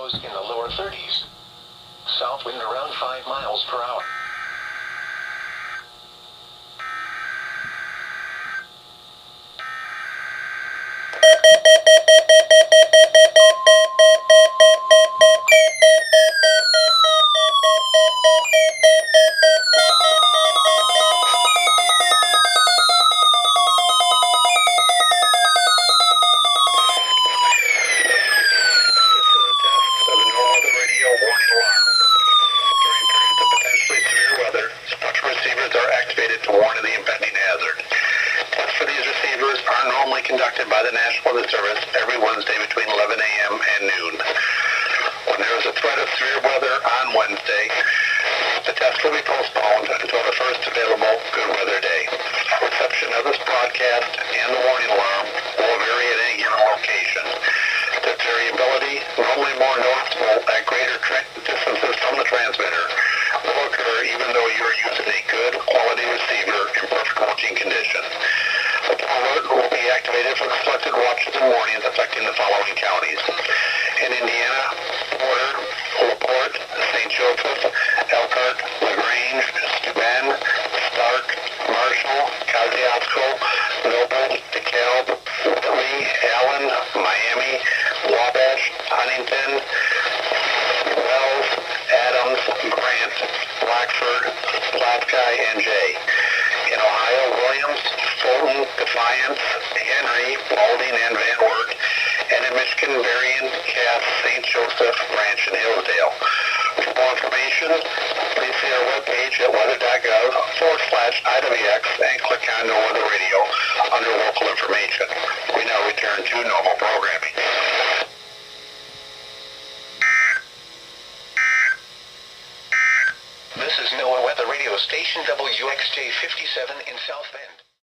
lows in the lower 30s. South wind around 5 miles per hour. Conducted by the National Weather Service every Wednesday between 11 a.m. and noon. When there is a threat of severe weather on Wednesday, the test will be postponed until the first available good weather day. Reception of this broadcast and the warning alarm will vary at any given location. The variability, normally more noticeable at greater distances from the transmitter, will occur even though you are using a good quality receiver in perfect working condition. The alert will be activated for the selected watches and warnings affecting the following counties. In Indiana, Porter, LaPorte, St. Joseph, Elkhart, LaGrange, Steuben, Stark, Marshall, Kosciuszko, Noble, DeKalb, Whitley, Allen, Miami, Wabash, Huntington, Wells, Adams, Grant, Blackford, Pulaski, and Jay. In Ohio, Williams, Fulton, Defiance, Henry, Balding, and Van Wert, and in Michigan, Berrien, Cass, St. Joseph, Branch, and Hillsdale. For more information, please see our webpage at weather.gov/IWX and click on No Weather Radio under local information. We now return to normal programming. This is NOAA Weather Radio Station WXJ 57 in South Bend.